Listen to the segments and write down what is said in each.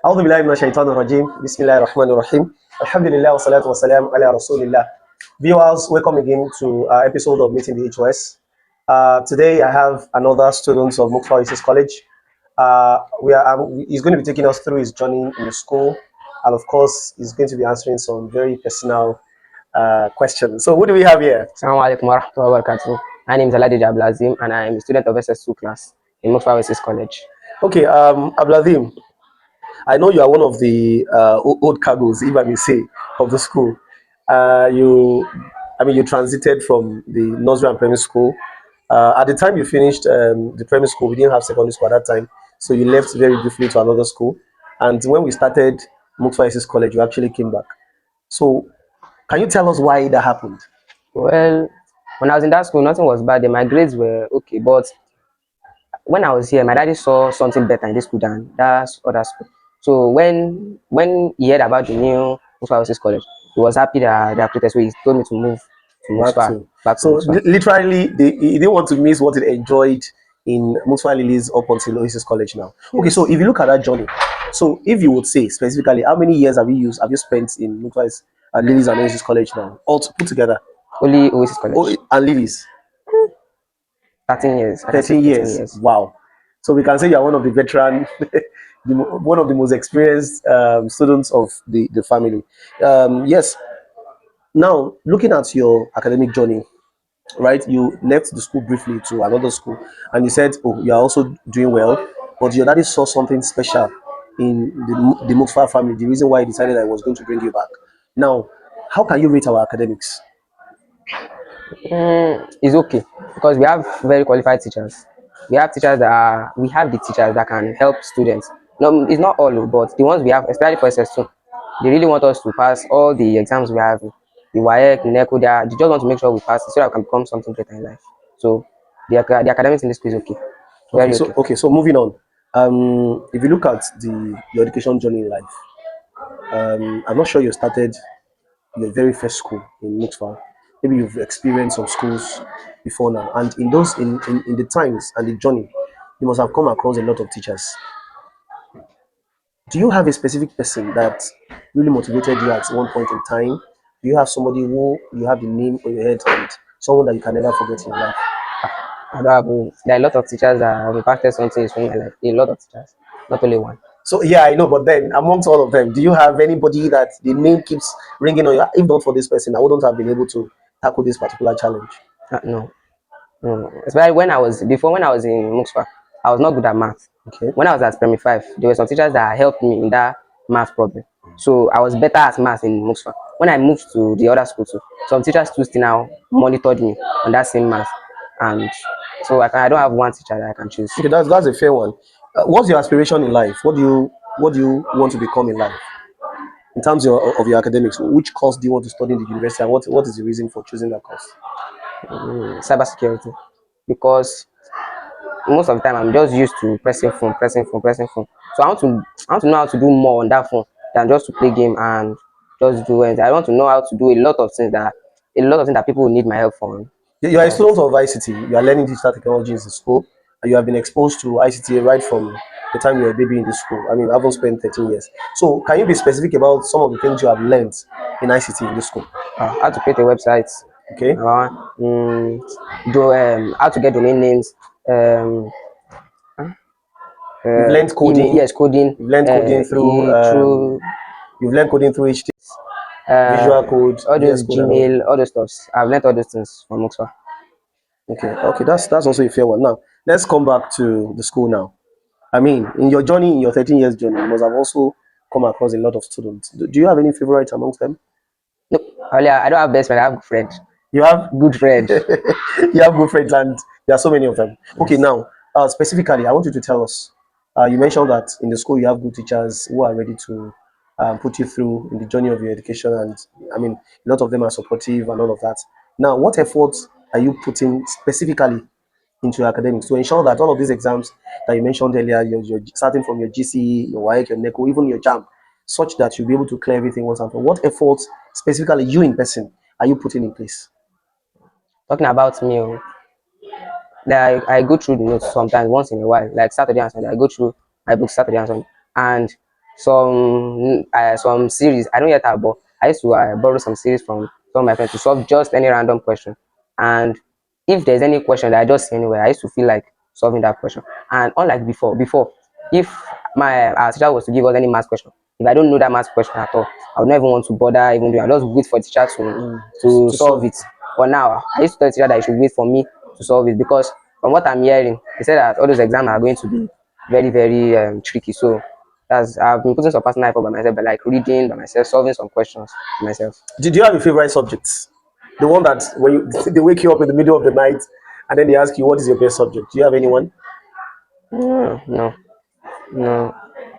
أعوذ بالله من الشيطان الرجيم. بسم الله الرحمن الرحيم. Alhamdulillah wassalatu wassalam ala rasulillah. Viewers, welcome again to our episode of Meeting the HOS. Today I have another student of Muksfar College. He's going to be taking us through his journey in the school, and of course, he's going to be answering some very personal questions. So, who do we have here? Assalamu alaikum wa rahmatullahi wa barakatuh. My name is AbdulAzeem and I am a student of SS2 class in Muksfar College. Okay, AbdulAzeem, I know you are one of the old cargoes, if I may say, of the school. You transited from the nursery and primary school. At the time you finished the primary school, we didn't have secondary school at that time, so you left very briefly to another school. And when we started Muksfar College, you actually came back. So, can you tell us why that happened? Well, when I was in that school, nothing was bad. My grades were okay, but when I was here, my daddy saw something better in this school than that other school. So when he heard about the new Muksfar College, he was happy that they approved, so he told me to move to back to So Muksfar. literally, he didn't want to miss what he enjoyed in Muksfar Lily's up until Oasis College now. Okay, so if you look at that journey, so if you would say specifically, how many years have you spent in Muksfar Lily's and Oasis College now, all put together? Only Oasis College. And Lily's 13 years. 13 years. Wow. So we can say you're one of the veteran, one of the most experienced students of the family. Yes. Now, looking at your academic journey, right? You left the school briefly to another school, and you said, "Oh, you are also doing well," but your daddy saw something special in the Muksfar family. The reason why he decided that he was going to bring you back. Now, how can you rate our academics? It's okay because we have very qualified teachers. We have the teachers that can help students. No, it's not all, but the ones we have, especially for SS2, they really want us to pass all the exams we have, the WAEC, NECO. They just want to make sure we pass it so that we can become something greater in life. So the academics in this place is okay, very okay. So moving on. If you look at your education journey in life, I'm not sure you started your very first school in Muksfar. Maybe you've experienced some schools before now, and in the times and the journey, you must have come across a lot of teachers. Do you have a specific person that really motivated you at one point in time? Do you have somebody who you have the name on your head and someone that you can never forget in your life? I don't have, there are a lot of teachers that have impacted something in my life. A lot of teachers, not only one. So yeah, I know, but then amongst all of them, do you have anybody that the name keeps ringing on you? If not for this person, I wouldn't have been able to tackle this particular challenge. No. Especially when I was in Muksfar, I was not good at math. Okay. When I was at primary 5, there were some teachers that helped me in that math problem. So I was better at math in Muksfar. When I moved to the other school too, some teachers too still now monitored me on that same math. And so I don't have one teacher that I can choose. Okay, that's a fair one. What's your aspiration in life? What do you want to become in life? In terms of your academics, which course do you want to study in the university, and what is the reason for choosing that course? Cybersecurity. Because most of the time I'm just used to pressing phone, pressing phone, pressing phone. So I want to know how to do more on that phone than just to play game and just do it. I want to know how to do a lot of things that people will need my help for. You are a student of ICT. You are learning digital technologies in school, and you have been exposed to ICT right from the time you were a baby in the school. I mean, I haven't spent 13 years. So, can you be specific about some of the things you have learned in ICT in the school? How to create a website, Okay. how to get domain names, You've learned coding. yes, coding. You've learned coding Through you've learned coding through Visual Code, all VS those Code, and all. Gmail, all those stuffs. I've learned all those things from Muksfar. Okay, that's also a fair one. Now, let's come back to the school now. I mean, in your journey, in your 13 years journey, you must have also come across a lot of students. Do you have any favorites amongst them? No, I don't have best friend. I have good friend. You have Good friend. you have good friends, and there are so many of them. Okay, now specifically, I want you to tell us. You mentioned that in the school you have good teachers who are ready to put you through in the journey of your education, and I mean, a lot of them are supportive and all of that. Now, what efforts are you putting specifically into your academics to ensure that all of these exams that you mentioned earlier, you're starting from your GCE, your WAEC, your NECO, even your JAM, such that you'll be able to clear everything once and for all? What efforts specifically you in person are you putting in place? Talking about me, that I go through the notes sometimes once in a while, like Saturday and Sunday. I go through my books Saturday and Sunday, and some series. I don't yet have, but I used to borrow some series from some of my friends to solve just any random question. And if there's any question that I just see anywhere, I used to feel like solving that question. And unlike before, if my our teacher was to give us any math question, if I don't know that math question at all, I would not even want to bother even doing. I just wait for the teacher to To solve solve. it. But now I used to tell the teacher that he should wait for me to solve it, because from what I'm hearing, he said that all those exams are going to be very tricky. So that's I've been putting some personal effort by myself, but like reading by myself, solving some questions by myself. Did you have a favorite subject? The one that when you they wake you up in the middle of the night and then they ask you what is your best subject? Do you have anyone? No, no,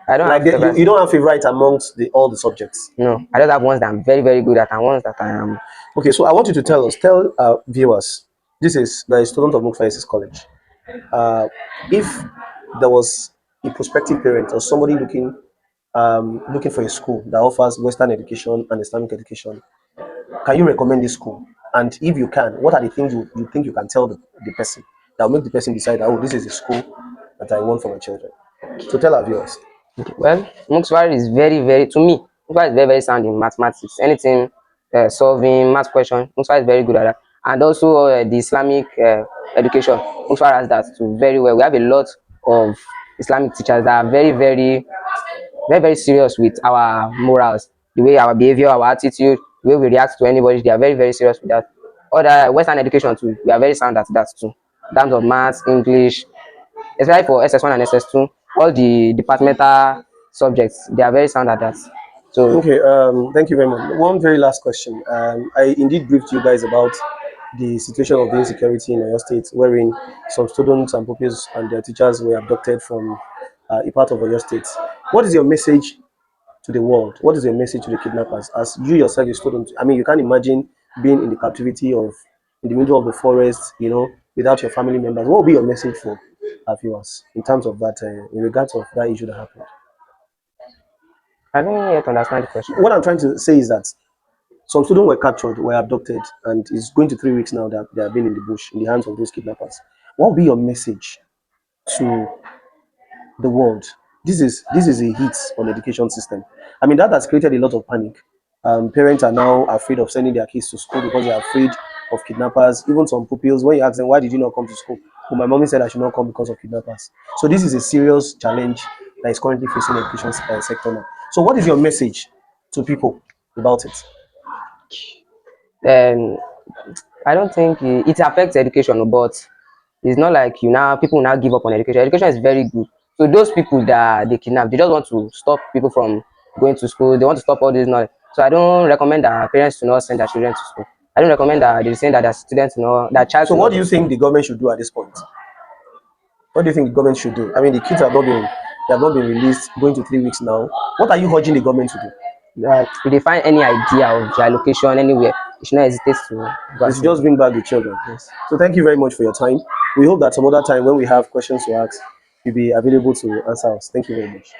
I don't Like have you, favorite. you don't have favorite amongst all the subjects. No, I just have ones that I'm very good at and ones that I am. Okay, so I want you to tell our viewers, this is the student of Muksfar College. Uh, if there was a prospective parent or somebody looking for a school that offers Western education and Islamic education, can you recommend this school? And if you can, what are the things you think you can tell the person that will make the person decide that, oh, this is the school that I want for my children? So tell our viewers. Okay. Well, Mukswar is very to me. Mukswar is very sound in mathematics. Anything solving math question, Mukswar is very good at that. And also the Islamic education, Mukswar has that too very well. We have a lot of Islamic teachers that are very serious with our morals, the way our behavior, our attitude, the way we react to anybody. They are very serious with that. Other Western education too, we are very sound at that too. In terms of maths, English, especially for SS1 and SS2, all the departmental subjects, they are very sound at that. So Okay, thank you very much. One very last question. I indeed briefed you guys about the situation of the insecurity in your state, wherein some students and pupils and their teachers were abducted from a part of your state. What is your message to the world? What is your message to the kidnappers? As you yourself, a student, I mean, you can't imagine being in the captivity of, in the middle of the forest, without your family members. What will be your message for our viewers in terms of that, in regards of that issue that happened? I don't yet understand the question. What I'm trying to say is that some students were captured, were abducted, and it's going to 3 weeks now that they have been in the bush in the hands of those kidnappers. What will be your message to the world? This is a hit on the education system. I mean, that has created a lot of panic. Parents are now afraid of sending their kids to school because they are afraid of kidnappers. Even some pupils, when you ask them why did you not come to school, well, my mommy said I should not come because of kidnappers. So this is a serious challenge that is currently facing the education sector now. So what is your message to people about it? Um, I don't think it affects education, but it's not like you now people now give up on education. Education is very good. So those people that they kidnap, they just want to stop people from going to school. They want to stop all this knowledge. So I don't recommend that parents to not send their children to school. I don't recommend that they send that their students to not that child So to what not do go you to school. think the government should do at this point? What do you think the government should do? I mean, the kids have not been released, going to 3 weeks now. What are you urging the government to do? If they find any idea of their location anywhere, they should not hesitate to go They and should see just them. bring back the children. Yes. So thank you very much for your time. We hope that some other time when we have questions to ask, you'll be available to answer us. Thank you very much.